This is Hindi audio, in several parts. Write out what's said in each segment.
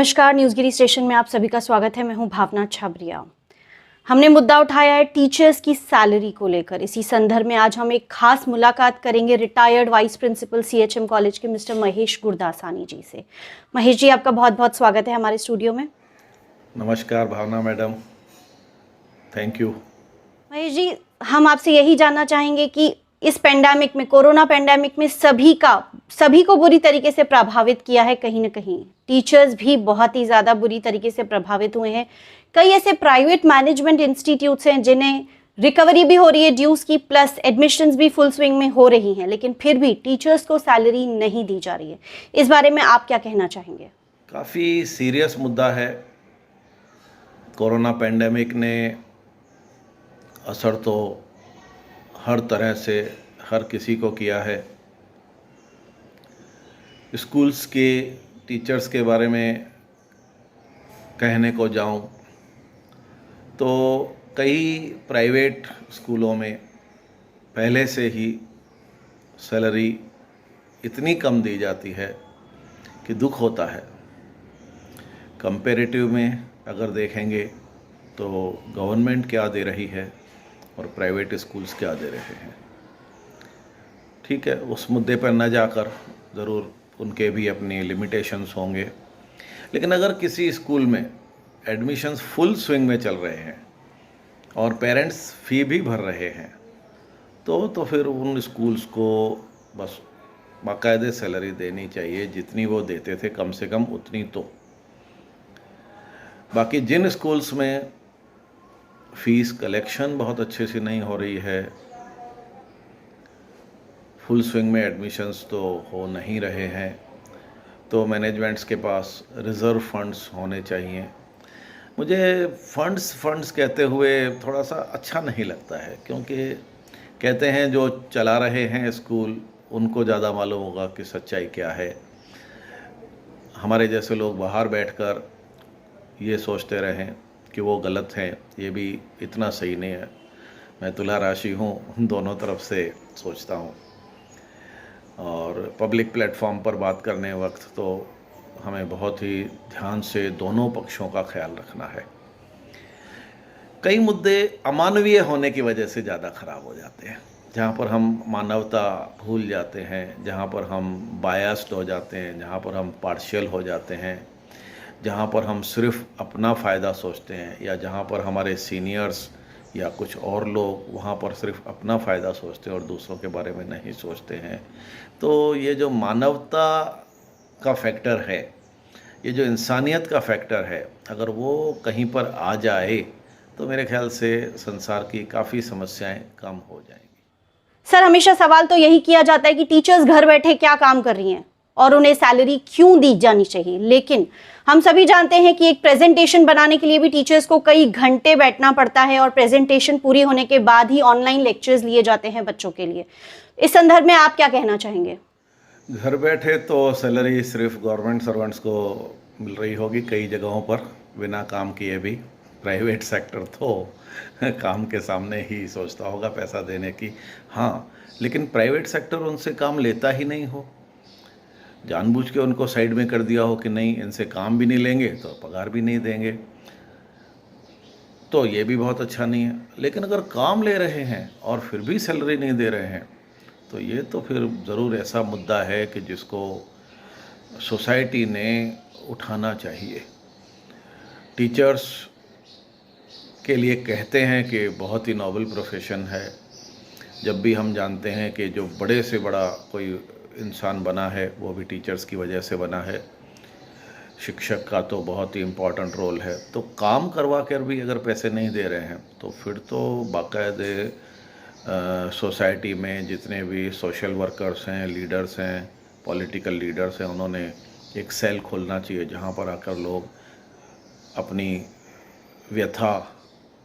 नमस्कार, न्यूज़गिरी स्टेशन में आप सभी का स्वागत है। मैं हूं भावना छाबरिया। हमने मुद्दा उठाया है टीचर्स की सैलरी को लेकर। इसी संदर्भ में आज हम एक खास मुलाकात करेंगे retired vice principal CHM college के मिस्टर महेश गुरदासानी जी से। महेश जी, आपका बहुत बहुत स्वागत है हमारे स्टूडियो में। नमस्कार भावना madam, thank you. Mahesh ji, हम आपसे यही जानना चाहेंगे कि इस पेंडेमिक में, कोरोना पेंडेमिक में सभी को बुरी तरीके से प्रभावित किया है। कहीं ना कहीं टीचर्स भी बहुत ही ज़्यादा बुरी तरीके से प्रभावित हुए हैं। कई ऐसे प्राइवेट मैनेजमेंट इंस्टीट्यूट्स हैं जिन्हें रिकवरी भी हो रही है ड्यूज की, प्लस एडमिशन्स भी फुल स्विंग में हो रही हैं, लेकिन फिर भी टीचर्स को सैलरी नहीं दी जा रही है। इस बारे में आप क्या कहना चाहेंगे? काफ़ी सीरियस मुद्दा है। कोरोना पेंडेमिक ने असर तो हर तरह से हर किसी को किया है। स्कूल्स के टीचर्स के बारे में कहने को जाऊं तो कई प्राइवेट स्कूलों में पहले से ही सैलरी इतनी कम दी जाती है कि दुख होता है। कंपैरेटिव में अगर देखेंगे तो गवर्नमेंट क्या दे रही है और प्राइवेट स्कूल्स क्या दे रहे हैं। ठीक है, उस मुद्दे पर न जाकर, ज़रूर उनके भी अपनी लिमिटेशंस होंगे, लेकिन अगर किसी स्कूल में एडमिशन्स फुल स्विंग में चल रहे हैं और पेरेंट्स फ़ी भी भर रहे हैं तो फिर उन स्कूल्स को बस बाकायदे सैलरी देनी चाहिए, जितनी वो देते थे कम से कम उतनी तो। बाकी जिन स्कूल्स में फ़ीस कलेक्शन बहुत अच्छे से नहीं हो रही है, फुल स्विंग में एडमिशन्स तो हो नहीं रहे हैं, तो मैनेजमेंट्स के पास रिज़र्व फंड्स होने चाहिए। मुझे फंड्स कहते हुए थोड़ा सा अच्छा नहीं लगता है, क्योंकि कहते हैं जो चला रहे हैं स्कूल उनको ज़्यादा मालूम होगा कि सच्चाई क्या है। हमारे जैसे लोग बाहर बैठकर ये सोचते रहें कि वो गलत हैं, ये भी इतना सही नहीं है। मैं तुला राशि हूँ, दोनों तरफ से सोचता हूँ, और पब्लिक प्लेटफॉर्म पर बात करने वक्त तो हमें बहुत ही ध्यान से दोनों पक्षों का ख्याल रखना है। कई मुद्दे अमानवीय होने की वजह से ज़्यादा ख़राब हो जाते हैं, जहाँ पर हम मानवता भूल जाते हैं, जहाँ पर हम बायस्ड हो जाते हैं, जहाँ पर हम पार्शियल हो जाते हैं, जहाँ पर हम सिर्फ अपना फ़ायदा सोचते हैं, या जहाँ पर हमारे सीनियर्स या कुछ और लोग वहाँ पर सिर्फ अपना फ़ायदा सोचते हैं और दूसरों के बारे में नहीं सोचते हैं। तो ये जो मानवता का फैक्टर है, ये जो इंसानियत का फैक्टर है, अगर वो कहीं पर आ जाए तो मेरे ख्याल से संसार की काफ़ी समस्याएं कम हो जाएंगी। सर, हमेशा सवाल तो यही किया जाता है कि टीचर्स घर बैठे क्या काम कर रही हैं और उन्हें सैलरी क्यों दी जानी चाहिए, लेकिन हम सभी जानते हैं कि एक प्रेजेंटेशन बनाने के लिए भी टीचर्स को कई घंटे बैठना पड़ता है और प्रेजेंटेशन पूरी होने के बाद ही ऑनलाइन लेक्चर्स लिए जाते हैं बच्चों के लिए। इस संदर्भ में आप क्या कहना चाहेंगे? घर बैठे तो सैलरी सिर्फ गवर्नमेंट सर्वेंट्स को मिल रही होगी कई जगहों पर, बिना काम किए भी। प्राइवेट सेक्टर तो काम के सामने ही सोचता होगा पैसा देने की। हाँ, लेकिन प्राइवेट सेक्टर उनसे काम लेता ही नहीं हो, जानबूझ के उनको साइड में कर दिया हो कि नहीं, इनसे काम भी नहीं लेंगे तो पगार भी नहीं देंगे, तो ये भी बहुत अच्छा नहीं है। लेकिन अगर काम ले रहे हैं और फिर भी सैलरी नहीं दे रहे हैं, तो ये तो फिर ज़रूर ऐसा मुद्दा है कि जिसको सोसाइटी ने उठाना चाहिए। टीचर्स के लिए कहते हैं कि बहुत ही नोबल प्रोफेशन है, जब भी हम जानते हैं कि जो बड़े से बड़ा कोई इंसान बना है वो भी टीचर्स की वजह से बना है। शिक्षक का तो बहुत ही इम्पोर्टेंट रोल है, तो काम करवा कर भी अगर पैसे नहीं दे रहे हैं तो फिर तो बाकायदे सोसाइटी में जितने भी सोशल वर्कर्स हैं, लीडर्स हैं, पॉलिटिकल लीडर्स हैं, उन्होंने एक सेल खोलना चाहिए जहाँ पर आकर लोग अपनी व्यथा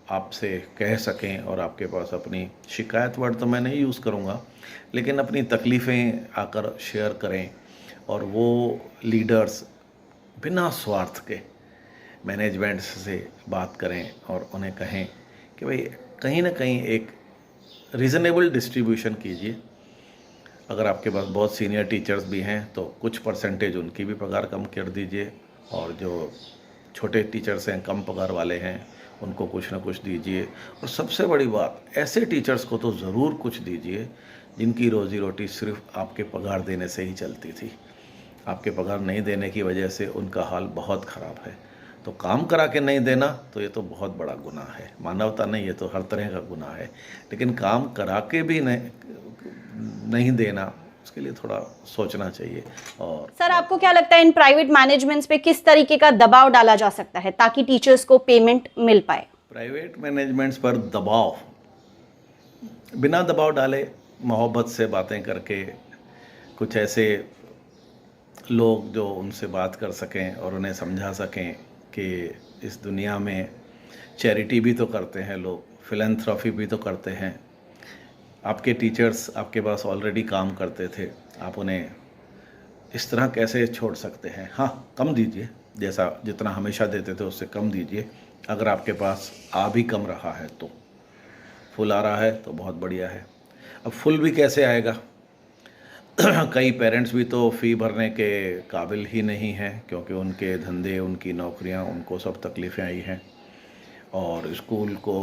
आपसे कह सकें और आपके पास अपनी शिकायत, वर्ड तो मैं नहीं यूज़ करूँगा, लेकिन अपनी तकलीफ़ें आकर शेयर करें। और वो लीडर्स बिना स्वार्थ के मैनेजमेंट से बात करें और उन्हें कहें कि भाई कहीं ना कहीं एक रीज़नेबल डिस्ट्रीब्यूशन कीजिए। अगर आपके पास बहुत सीनियर टीचर्स भी हैं तो कुछ परसेंटेज उनकी भी पगार कम कर दीजिए, और जो छोटे टीचर्स हैं, कम पगार वाले हैं, उनको कुछ ना कुछ दीजिए। और सबसे बड़ी बात, ऐसे टीचर्स को तो ज़रूर कुछ दीजिए जिनकी रोज़ी रोटी सिर्फ आपके पगार देने से ही चलती थी। आपके पगार नहीं देने की वजह से उनका हाल बहुत ख़राब है। तो काम करा के नहीं देना तो ये तो बहुत बड़ा गुनाह है, मानवता नहीं, ये तो हर तरह का गुनाह है। लेकिन काम करा के भी नहीं देना, उसके लिए थोड़ा सोचना चाहिए। और सर, आपको क्या लगता है इन प्राइवेट मैनेजमेंट्स पे किस तरीके का दबाव डाला जा सकता है ताकि टीचर्स को पेमेंट मिल पाए? प्राइवेट मैनेजमेंट्स पर दबाव, बिना दबाव डाले, मोहब्बत से बातें करके, कुछ ऐसे लोग जो उनसे बात कर सकें और उन्हें समझा सकें कि इस दुनिया में चैरिटी भी तो करते हैं लोग, फिलैंथ्रॉफी भी तो करते हैं। आपके टीचर्स आपके पास ऑलरेडी काम करते थे, आप उन्हें इस तरह कैसे छोड़ सकते हैं? हाँ, कम दीजिए, जैसा जितना हमेशा देते थे उससे कम दीजिए। अगर आपके पास आ भी कम रहा है तो, फुल आ रहा है तो बहुत बढ़िया है। अब फुल भी कैसे आएगा? कई पेरेंट्स भी तो फ़ी भरने के काबिल ही नहीं हैं, क्योंकि उनके धंधे, उनकी नौकरियां, उनको सब तकलीफ़ें आई हैं। और स्कूल को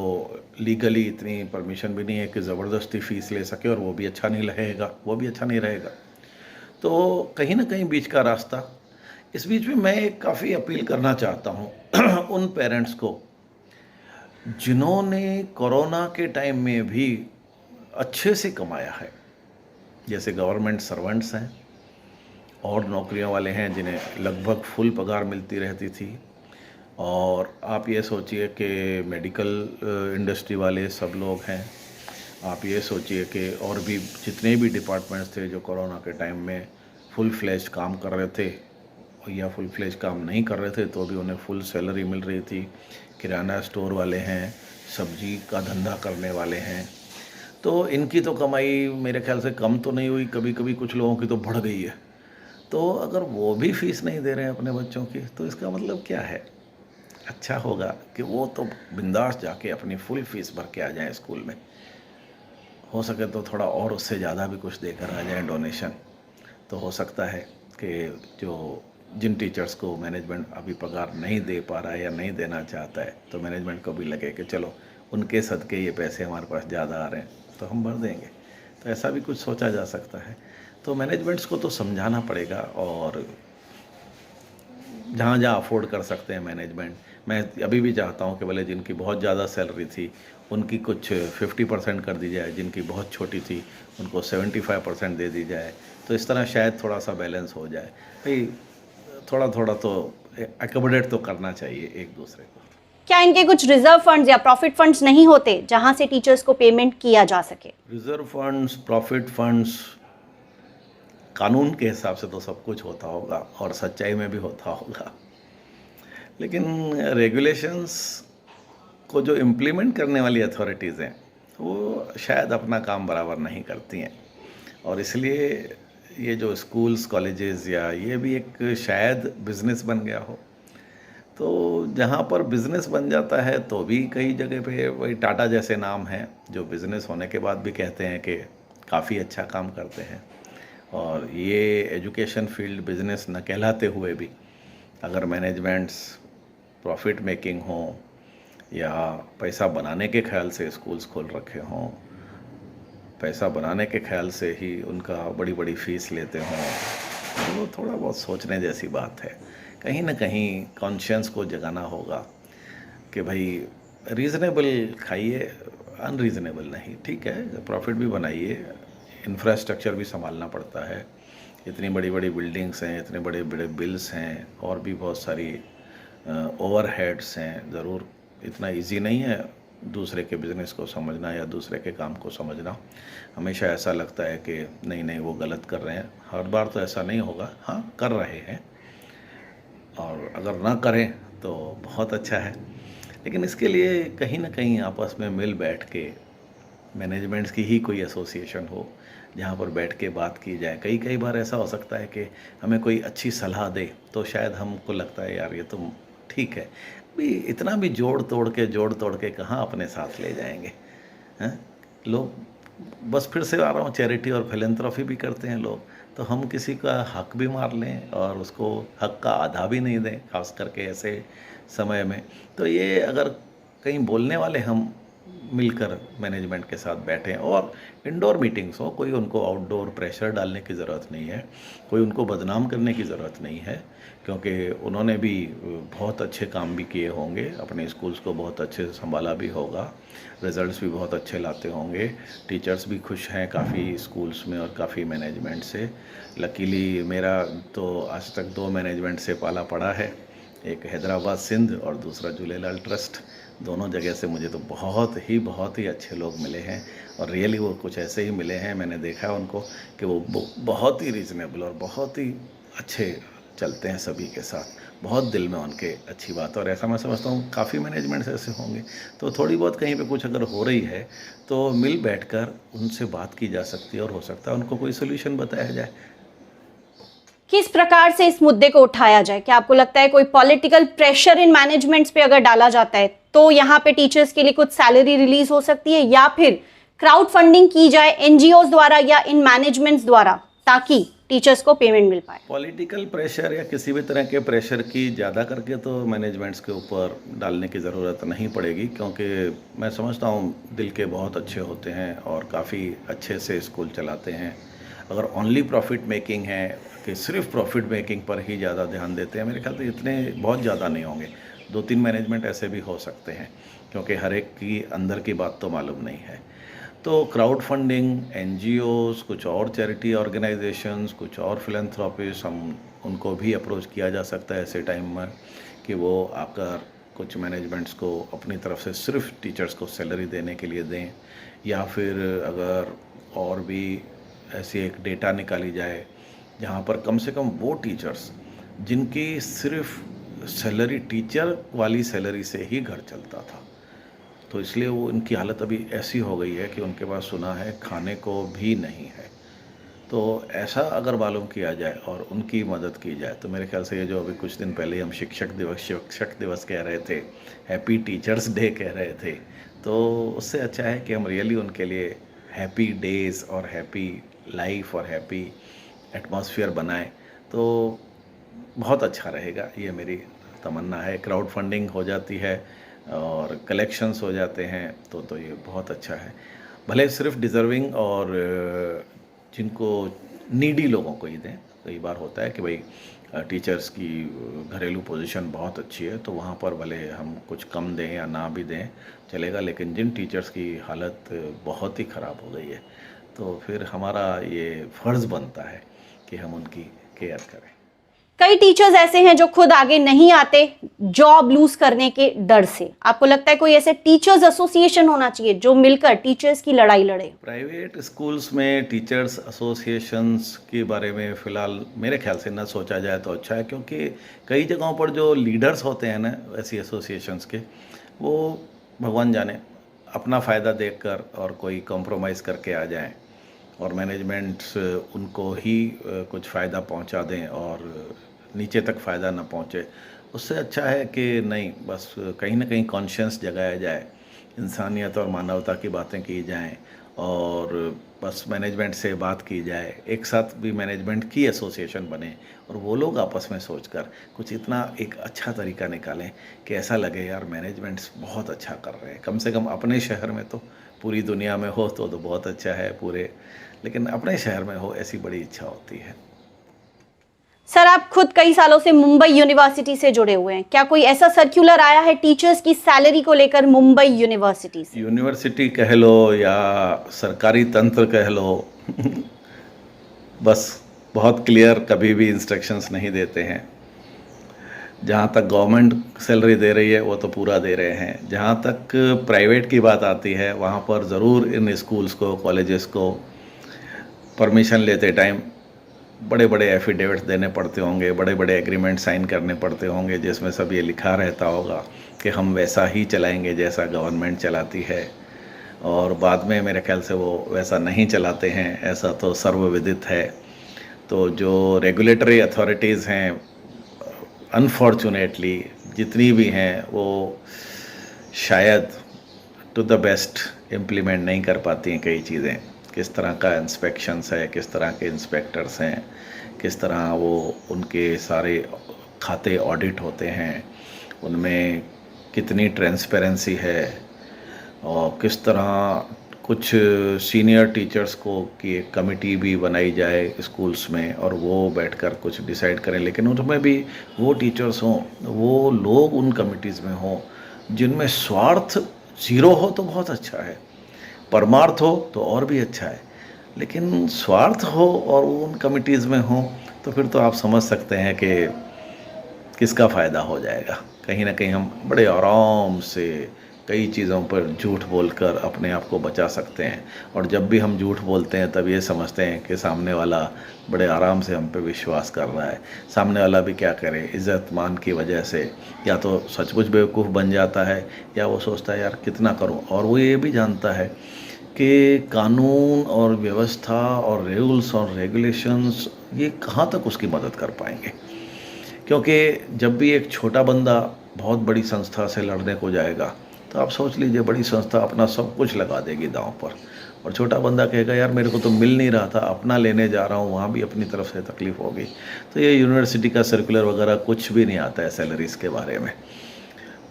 लीगली इतनी परमिशन भी नहीं है कि ज़बरदस्ती फ़ीस ले सके, और वो भी अच्छा नहीं रहेगा। तो कहीं ना कहीं बीच का रास्ता। इस बीच में मैं एक काफ़ी अपील करना चाहता हूँ उन पेरेंट्स को जिन्होंने कोरोना के टाइम में भी अच्छे से कमाया है, जैसे गवर्नमेंट सर्वेंट्स हैं और नौकरियों वाले हैं जिन्हें लगभग फुल पगार मिलती रहती थी। और आप ये सोचिए कि मेडिकल इंडस्ट्री वाले सब लोग हैं। आप ये सोचिए कि और भी जितने भी डिपार्टमेंट्स थे जो कोरोना के टाइम में फुल फ्लेज काम कर रहे थे, या फुल फ्लेज काम नहीं कर रहे थे तो भी उन्हें फुल सैलरी मिल रही थी। किराना स्टोर वाले हैं, सब्जी का धंधा करने वाले हैं, तो इनकी तो कमाई मेरे ख्याल से कम तो नहीं हुई, कभी कभी कुछ लोगों की तो बढ़ गई है। तो अगर वो भी फीस नहीं दे रहे हैं अपने बच्चों की, तो इसका मतलब क्या है? अच्छा होगा कि वो तो बिंदास जाके अपनी फुल फीस भर के आ जाएं स्कूल में। हो सके तो थोड़ा और उससे ज़्यादा भी कुछ देकर आ जाएं डोनेशन। तो हो सकता है कि जिन टीचर्स को मैनेजमेंट अभी पगार नहीं दे पा रहा है या नहीं देना चाहता है, तो मैनेजमेंट को भी लगे कि चलो उनके सदके ये पैसे हमारे पास ज़्यादा आ रहे हैं तो हम भर देंगे। तो ऐसा भी कुछ सोचा जा सकता है। तो मैनेजमेंट्स को तो समझाना पड़ेगा, और जहाँ जहाँ अफोर्ड कर सकते हैं मैनेजमेंट, मैं अभी भी चाहता हूँ कि भले जिनकी बहुत ज़्यादा सैलरी थी उनकी कुछ 50% कर दी जाए, जिनकी बहुत छोटी थी उनको 75% दे दी जाए। तो इस तरह शायद थोड़ा सा बैलेंस हो जाए। भाई थोड़ा थोड़ा तो एकोमोडेट तो करना चाहिए एक दूसरे को। क्या इनके कुछ रिजर्व फंड्स या प्रॉफिट फंड्स नहीं होते जहां से टीचर्स को पेमेंट किया जा सके? रिजर्व फंड्स, प्रॉफिट फंड्स, कानून के हिसाब से तो सब कुछ होता होगा और सच्चाई में भी होता होगा, लेकिन रेगुलेशंस को जो इम्प्लीमेंट करने वाली अथॉरिटीज़ हैं वो शायद अपना काम बराबर नहीं करती हैं। और इसलिए ये जो स्कूल्स, कॉलेजेस, या ये भी एक शायद बिज़नेस बन गया हो। तो जहाँ पर बिज़नेस बन जाता है तो भी कई जगह पे वही टाटा जैसे नाम हैं जो बिज़नेस होने के बाद भी कहते हैं कि काफ़ी अच्छा काम करते हैं। और ये एजुकेशन फील्ड बिज़नेस न कहलाते हुए भी अगर मैनेजमेंट्स प्रॉफिट मेकिंग हो या पैसा बनाने के ख्याल से स्कूल्स खोल रखे हों, पैसा बनाने के ख्याल से ही उनका बड़ी बड़ी फ़ीस लेते हों, तो थोड़ा बहुत सोचने जैसी बात है। कहीं ना कहीं कॉन्शियंस को जगाना होगा कि भाई रीज़नेबल खाइए, अनरीज़नेबल नहीं। ठीक है, प्रॉफिट भी बनाइए, इंफ्रास्ट्रक्चर भी संभालना पड़ता है। इतनी बड़ी बड़ी बिल्डिंग्स हैं, इतने बड़े बड़े बिल्स हैं, और भी बहुत सारी ओवरहेड्स हैं। ज़रूर इतना इजी नहीं है दूसरे के बिज़नेस को समझना या दूसरे के काम को समझना। हमेशा ऐसा लगता है कि नहीं नहीं वो गलत कर रहे हैं। हर बार तो ऐसा नहीं होगा, हाँ कर रहे हैं, और अगर ना करें तो बहुत अच्छा है। लेकिन इसके लिए कहीं ना कहीं आपस में मिल बैठ के मैनेजमेंट्स की ही कोई एसोसिएशन हो जहाँ पर बैठ के बात की जाए। कई बार ऐसा हो सकता है कि हमें कोई अच्छी सलाह दे तो शायद हमको लगता है यार ये तो ठीक है, भी इतना भी जोड़ तोड़ के कहाँ अपने साथ ले जाएंगे हैं? लोग बस फिर से आ रहा हूँ, चैरिटी और फिलैंथ्रोफी भी करते हैं लोग, तो हम किसी का हक भी मार लें और उसको हक का आधा भी नहीं दें, खास करके ऐसे समय में। तो ये अगर कहीं बोलने वाले हम मिलकर मैनेजमेंट के साथ बैठें और इंडोर मीटिंग्स हो, कोई उनको आउटडोर प्रेशर डालने की ज़रूरत नहीं है, कोई उनको बदनाम करने की ज़रूरत नहीं है, क्योंकि उन्होंने भी बहुत अच्छे काम भी किए होंगे, अपने स्कूल्स को बहुत अच्छे से संभाला भी होगा, रिजल्ट्स भी बहुत अच्छे लाते होंगे, टीचर्स भी खुश हैं काफ़ी स्कूल्स में और काफ़ी मैनेजमेंट से। लकीली मेरा तो आज तक 2 मैनेजमेंट से पाला पड़ा है, एक हैदराबाद सिंध और दूसरा झूलेलाल ट्रस्ट। दोनों जगह से मुझे तो बहुत ही अच्छे लोग मिले हैं और रियली वो कुछ ऐसे ही मिले हैं। मैंने देखा है उनको कि वो बहुत ही रीज़नेबल और बहुत ही अच्छे चलते हैं सभी के साथ, बहुत दिल में उनके अच्छी बात। और ऐसा मैं समझता हूँ काफ़ी मैनेजमेंट्स ऐसे होंगे, तो थोड़ी बहुत कहीं पे कुछ अगर हो रही है तो मिल बैठकर उनसे बात की जा सकती है और हो सकता है उनको कोई सोल्यूशन बताया जाए। किस प्रकार से इस मुद्दे को उठाया जाए? क्या आपको लगता है कोई पॉलिटिकल प्रेशर इन मैनेजमेंट्स पे अगर डाला जाता है तो यहाँ पे टीचर्स के लिए कुछ सैलरी रिलीज हो सकती है, या फिर क्राउड फंडिंग की जाए एनजीओज द्वारा या इन मैनेजमेंट्स द्वारा, ताकि टीचर्स को पेमेंट मिल पाए? पॉलिटिकल प्रेशर या किसी भी तरह के प्रेशर की ज़्यादा करके तो मैनेजमेंट्स के ऊपर डालने की ज़रूरत नहीं पड़ेगी, क्योंकि मैं समझता हूँ दिल के बहुत अच्छे होते हैं और काफ़ी अच्छे से स्कूल चलाते हैं। अगर ओनली प्रॉफिट मेकिंग है कि सिर्फ प्रॉफिट मेकिंग पर ही ज़्यादा ध्यान देते हैं, मेरे ख्याल से इतने बहुत ज़्यादा नहीं होंगे। 2-3 मैनेजमेंट ऐसे भी हो सकते हैं, क्योंकि हर एक की अंदर की बात तो मालूम नहीं है। तो क्राउड फंडिंग, एनजीओज़, कुछ और चैरिटी ऑर्गेनाइजेशंस, कुछ और फिलैंथ्रोपिस्ट, हम उनको भी अप्रोच किया जा सकता है ऐसे टाइम में कि वो आकर कुछ मैनेजमेंट्स को अपनी तरफ से सिर्फ टीचर्स को सैलरी देने के लिए दें, या फिर अगर और भी ऐसी एक डेटा निकाली जाए जहाँ पर कम से कम वो टीचर्स जिनकी सिर्फ सैलरी टीचर वाली सैलरी से ही घर चलता था, तो इसलिए वो इनकी हालत अभी ऐसी हो गई है कि उनके पास सुना है खाने को भी नहीं है। तो ऐसा अगर मालूम किया जाए और उनकी मदद की जाए तो मेरे ख्याल से ये जो अभी कुछ दिन पहले हम शिक्षक दिवस कह रहे थे, हैप्पी टीचर्स डे कह रहे थे, तो उससे अच्छा है कि हम रियली उनके लिए हैप्पी डेज़ और हैप्पी लाइफ और हैप्पी एटमॉस्फेयर बनाएं, तो बहुत अच्छा रहेगा। ये मेरी तमन्ना है। क्राउड फंडिंग हो जाती है और कलेक्शंस हो जाते हैं तो ये बहुत अच्छा है। भले सिर्फ डिज़र्विंग और जिनको नीडी लोगों को ही दें। कई बार होता है कि भाई टीचर्स की घरेलू पोजीशन बहुत अच्छी है तो वहाँ पर भले हम कुछ कम दें या ना भी दें चलेगा, लेकिन जिन टीचर्स की हालत बहुत ही ख़राब हो गई है तो फिर हमारा ये फ़र्ज़ बनता है कि हम उनकी केयर करें। कई टीचर्स ऐसे हैं जो खुद आगे नहीं आते जॉब लूज करने के डर से। आपको लगता है कोई ऐसे टीचर्स एसोसिएशन होना चाहिए जो मिलकर टीचर्स की लड़ाई लड़े? प्राइवेट स्कूल्स में टीचर्स एसोसिएशंस के बारे में फ़िलहाल मेरे ख्याल से ना सोचा जाए तो अच्छा है, क्योंकि कई जगहों पर जो लीडर्स होते हैं ना ऐसी एसोसिएशंस के, वो भगवान जाने अपना फ़ायदा देखकर और कोई कॉम्प्रोमाइज़ करके आ जाएं और मैनेजमेंट्स उनको ही कुछ फ़ायदा पहुंचा दें और नीचे तक फ़ायदा ना पहुंचे। उससे अच्छा है कि नहीं, बस कहीं ना कहीं कॉन्शियस जगाया जाए, इंसानियत और मानवता की बातें की जाएं और बस मैनेजमेंट से बात की जाए, एक साथ भी मैनेजमेंट की एसोसिएशन बने और वो लोग आपस में सोचकर कुछ इतना एक अच्छा तरीका निकालें कि ऐसा लगे यार मैनेजमेंट्स बहुत अच्छा कर रहे हैं। कम से कम अपने शहर में तो, पूरी दुनिया में हो तो बहुत अच्छा है पूरे, लेकिन अपने शहर में हो ऐसी बड़ी इच्छा होती है। सर, आप खुद कई सालों से मुंबई यूनिवर्सिटी से जुड़े हुए हैं, क्या कोई ऐसा सर्कुलर आया है टीचर्स की सैलरी को लेकर मुंबई यूनिवर्सिटी से? यूनिवर्सिटी कह लो या सरकारी तंत्र कह लो बस बहुत क्लियर कभी भी इंस्ट्रक्शंस नहीं देते हैं। जहाँ तक गवर्नमेंट सैलरी दे रही है वो तो पूरा दे रहे हैं, जहाँ तक प्राइवेट की बात आती है वहाँ पर ज़रूर इन स्कूल्स को, कॉलेजेस को परमिशन लेते टाइम बड़े बड़े एफिडेविट्स देने पड़ते होंगे, बड़े बड़े एग्रीमेंट साइन करने पड़ते होंगे जिसमें सब ये लिखा रहता होगा कि हम वैसा ही चलाएंगे जैसा गवर्नमेंट चलाती है, और बाद में मेरे ख्याल से वो वैसा नहीं चलाते हैं, ऐसा तो सर्वविदित है। तो जो रेगुलेटरी अथॉरिटीज़ हैं अनफॉर्चुनेटली जितनी भी हैं वो शायद टू द बेस्ट इम्प्लीमेंट नहीं कर पाती हैं कई चीज़ें। किस तरह का इंस्पेक्शंस है, किस तरह के इंस्पेक्टर्स हैं, किस तरह वो उनके सारे खाते ऑडिट होते हैं, उनमें कितनी ट्रांसपेरेंसी है, और किस तरह कुछ सीनियर टीचर्स को कि एक कमेटी भी बनाई जाए स्कूल्स में और वो बैठकर कुछ डिसाइड करें, लेकिन उनमें भी वो टीचर्स हों, वो लोग उन कमिटीज़ में हों जिनमें स्वार्थ ज़ीरो हो तो बहुत अच्छा है, परमार्थ हो तो और भी अच्छा है, लेकिन स्वार्थ हो और वो उन कमिटीज़ में हो तो फिर तो आप समझ सकते हैं कि किसका फ़ायदा हो जाएगा। कहीं ना कहीं हम बड़े आराम से कई चीज़ों पर झूठ बोलकर अपने आप को बचा सकते हैं, और जब भी हम झूठ बोलते हैं तब ये समझते हैं कि सामने वाला बड़े आराम से हम पे विश्वास कर रहा है। सामने वाला भी क्या करे, इज़्ज़त मान की वजह से या तो सचमुच बेवकूफ़ बन जाता है या वो सोचता है यार कितना करूं, और वो ये भी जानता है कि कानून और व्यवस्था और रूल्स और रेगुलेशंस ये कहाँ तक उसकी मदद कर पाएंगे। क्योंकि जब भी एक छोटा बंदा बहुत बड़ी संस्था से लड़ने को जाएगा तो आप सोच लीजिए बड़ी संस्था अपना सब कुछ लगा देगी दांव पर, और छोटा बंदा कहेगा यार मेरे को तो मिल नहीं रहा था, अपना लेने जा रहा हूँ, वहाँ भी अपनी तरफ से तकलीफ़ होगी। तो ये यूनिवर्सिटी का सर्कुलर वगैरह कुछ भी नहीं आता है सैलरीज के बारे में।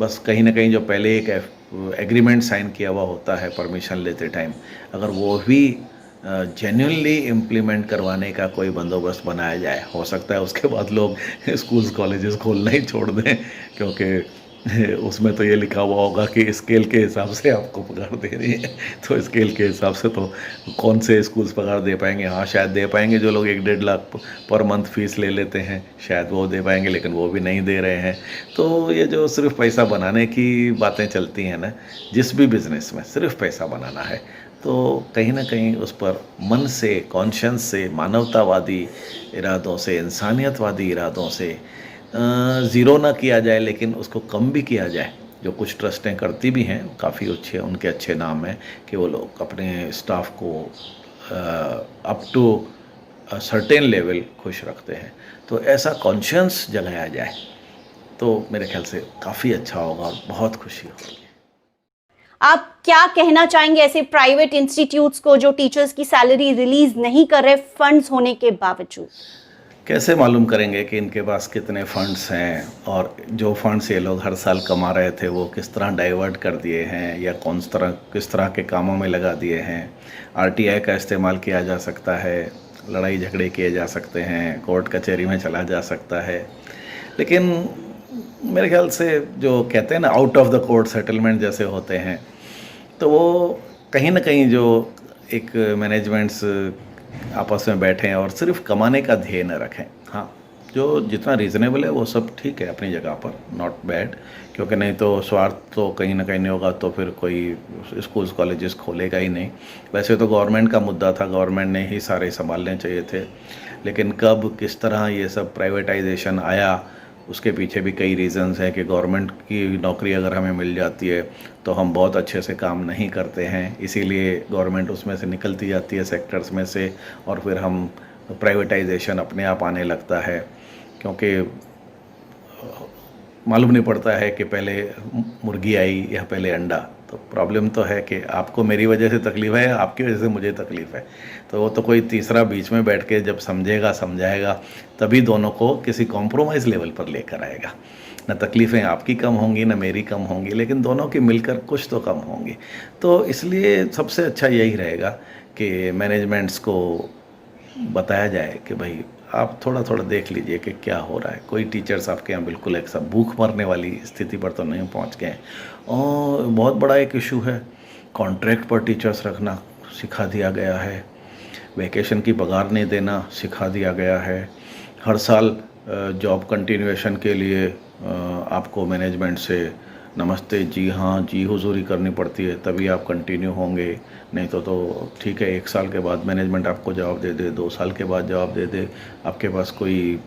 बस कहीं ना कहीं जो पहले एक एग्रीमेंट साइन किया हुआ होता है परमिशन लेते टाइम, अगर वो भी जेन्युइनली इम्प्लीमेंट करवाने का कोई बंदोबस्त बनाया जाए, हो सकता है उसके बाद लोग स्कूल्स कॉलेजेस खोलना ही छोड़ दें, क्योंकि उसमें तो ये लिखा हुआ होगा कि स्केल के हिसाब से आपको पगार दे रही है, तो स्केल के हिसाब से तो कौन से स्कूल्स पगार दे पाएंगे। हाँ शायद दे पाएंगे, जो लोग 1-1.5 लाख पर मंथ फीस ले लेते हैं शायद वो दे पाएंगे, लेकिन वो भी नहीं दे रहे हैं। तो ये जो सिर्फ पैसा बनाने की बातें चलती हैं ना, जिस भी बिज़नेस में सिर्फ पैसा बनाना है, तो कहीं ना कहीं उस पर मन से, कॉन्शियंस से, मानवतावादी इरादों से, इंसानियतवादी इरादों से ज़ीरो ना किया जाए, लेकिन उसको कम भी किया जाए। जो कुछ ट्रस्टें करती भी हैं, काफ़ी अच्छे उनके अच्छे नाम हैं कि वो लोग अपने स्टाफ को अप टू सर्टेन लेवल खुश रखते हैं। तो ऐसा कॉन्शियंस जगाया जाए तो मेरे ख्याल से काफ़ी अच्छा होगा और बहुत खुशी होगी। आप क्या कहना चाहेंगे ऐसे प्राइवेट इंस्टीट्यूट्स को जो टीचर्स की सैलरी रिलीज नहीं कर रहे फंड्स होने के बावजूद? कैसे मालूम करेंगे कि इनके पास कितने फंड्स हैं, और जो फंड्स ये लोग हर साल कमा रहे थे वो किस तरह डाइवर्ट कर दिए हैं या किस तरह के कामों में लगा दिए हैं। आरटीआई का इस्तेमाल किया जा सकता है, लड़ाई झगड़े किए जा सकते हैं, कोर्ट कचहरी में चला जा सकता है, लेकिन मेरे ख्याल से जो कहते हैं ना out of the court settlement जैसे होते हैं, तो वो कहीं ना कहीं जो एक मैनेजमेंट्स आपस में बैठें और सिर्फ कमाने का ध्येय न रखें। हाँ, जो जितना रीज़नेबल है वो सब ठीक है अपनी जगह पर, नॉट बैड, क्योंकि नहीं तो स्वार्थ तो कहीं ना कहीं नहीं होगा तो फिर कोई स्कूल्स कॉलेजेस खोलेगा ही नहीं। वैसे तो गवर्नमेंट का मुद्दा था, गवर्नमेंट ने ही सारे संभालने चाहिए थे, लेकिन कब किस तरह ये सब प्राइवेटाइजेशन आया उसके पीछे भी कई रीज़न्स हैं कि गवर्नमेंट की नौकरी अगर हमें मिल जाती है तो हम बहुत अच्छे से काम नहीं करते हैं, इसीलिए गवर्नमेंट उसमें से निकलती जाती है सेक्टर्स में से, और फिर हम प्राइवेटाइजेशन अपने आप आने लगता है, क्योंकि मालूम नहीं पड़ता है कि पहले मुर्गी आई या पहले अंडा। तो प्रॉब्लम तो है कि आपको मेरी वजह से तकलीफ़ है, आपकी वजह से मुझे तकलीफ़ है, तो वो तो कोई तीसरा बीच में बैठ के जब समझेगा समझाएगा तभी दोनों को किसी कॉम्प्रोमाइज़ लेवल पर लेकर आएगा। न तकलीफ़ें आपकी कम होंगी न मेरी कम होंगी, लेकिन दोनों की मिलकर कुछ तो कम होंगी। तो इसलिए सबसे अच्छा यही रहेगा कि मैनेजमेंट्स को बताया जाए कि भाई आप थोड़ा थोड़ा देख लीजिए कि क्या हो रहा है। कोई टीचर्स आपके यहाँ बिल्कुल एक सब भूख मरने वाली स्थिति पर तो नहीं पहुँच गए। और बहुत बड़ा एक इशू है, कॉन्ट्रैक्ट पर टीचर्स रखना सिखा दिया गया है, वैकेशन की पगार नहीं देना सिखा दिया गया है, हर साल जॉब कंटिन्यूएशन के लिए आपको मैनेजमेंट से नमस्ते जी हाँ जी हुजूरी करनी पड़ती है तभी आप कंटिन्यू होंगे, नहीं तो ठीक है 1 साल के बाद मैनेजमेंट आपको जवाब दे दे, 2 साल के बाद जवाब दे दे, आपके पास कोई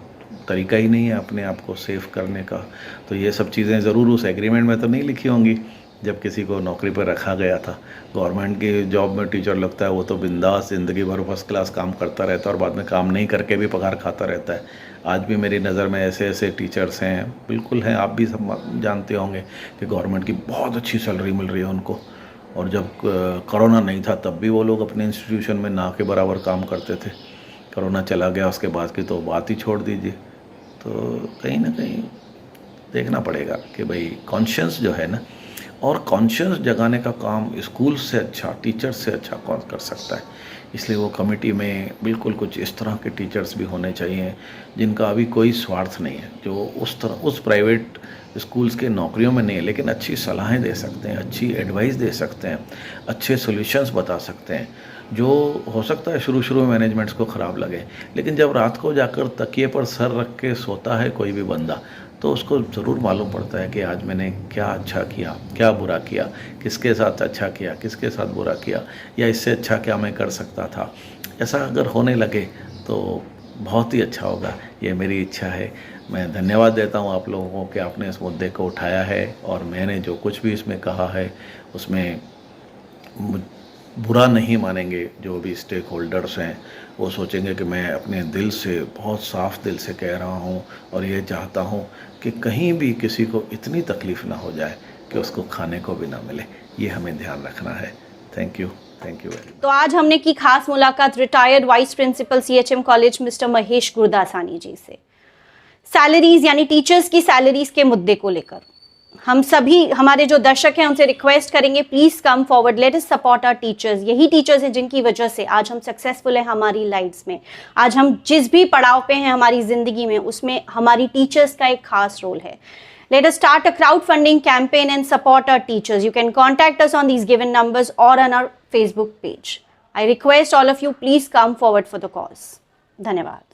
तरीका ही नहीं है अपने आप को सेव करने का। तो ये सब चीज़ें ज़रूर उस एग्रीमेंट में तो नहीं लिखी होंगी जब किसी को नौकरी पर रखा गया था। गवर्नमेंट की जॉब में टीचर लगता है वो तो बिंदास ज़िंदगी भर फर्स्ट क्लास काम करता रहता है और बाद में काम नहीं करके भी पगार खाता रहता है। आज भी मेरी नज़र में ऐसे ऐसे टीचर्स हैं, बिल्कुल हैं, आप भी सब जानते होंगे कि गवर्नमेंट की बहुत अच्छी सैलरी मिल रही है उनको, और जब कोरोना नहीं था तब भी वो लोग अपने इंस्टीट्यूशन में ना के बराबर काम करते थे। कोरोना चला गया उसके बाद की तो बात ही छोड़ दीजिए। तो कहीं ना कहीं देखना पड़ेगा कि भाई कॉन्शियस जो है ना, और कॉन्शियस जगाने का काम स्कूल से अच्छा, टीचर से अच्छा कौन कर सकता है। इसलिए वो कमेटी में बिल्कुल कुछ इस तरह के टीचर्स भी होने चाहिए जिनका अभी कोई स्वार्थ नहीं है, जो उस प्राइवेट स्कूल्स के नौकरियों में नहीं है, लेकिन अच्छी सलाहें दे सकते हैं, अच्छी एडवाइस दे सकते हैं, अच्छे सॉल्यूशंस बता सकते हैं। जो हो सकता है शुरू शुरू में मैनेजमेंट्स को ख़राब लगे, लेकिन जब रात को जाकर तकिए पर सर रख के सोता है कोई भी बंदा, तो उसको ज़रूर मालूम पड़ता है कि आज मैंने क्या अच्छा किया, क्या बुरा किया, किसके साथ अच्छा किया, किसके साथ बुरा किया, या इससे अच्छा क्या मैं कर सकता था। ऐसा अगर होने लगे तो बहुत ही अच्छा होगा, ये मेरी इच्छा है। मैं धन्यवाद देता हूँ आप लोगों को कि आपने इस मुद्दे को उठाया है, और मैंने जो कुछ भी इसमें कहा है उसमें बुरा नहीं मानेंगे। जो भी स्टेक होल्डर्स हैं वो सोचेंगे कि मैं अपने दिल से, बहुत साफ दिल से कह रहा हूँ, और ये चाहता हूँ कि कहीं भी किसी को इतनी तकलीफ़ ना हो जाए कि उसको खाने को भी ना मिले। ये हमें ध्यान रखना है। Thank you very much. तो आज हमने की खास मुलाकात retired vice principal CHM college mister Mahesh Gurdasani ji से सैलरीज यानी टीचर्स की सैलरीज के मुद्दे को लेकर। हम सभी, हमारे जो दर्शक हैं, उनसे रिक्वेस्ट करेंगे, please come forward, let us support our teachers. यही टीचर्स हैं जिनकी वजह से आज हम सक्सेसफुल हैं हमारी लाइफ्स में। आज हम जिस भी पड़ाव पे हैं हमारी जिंदगी में, उसमें हमारी टीचर्स का एक खास रोल है। Let us start a crowdfunding campaign and support our teachers. You can contact us on these given numbers or on our Facebook page. I request all of you, please come forward for the cause. धन्यवाद।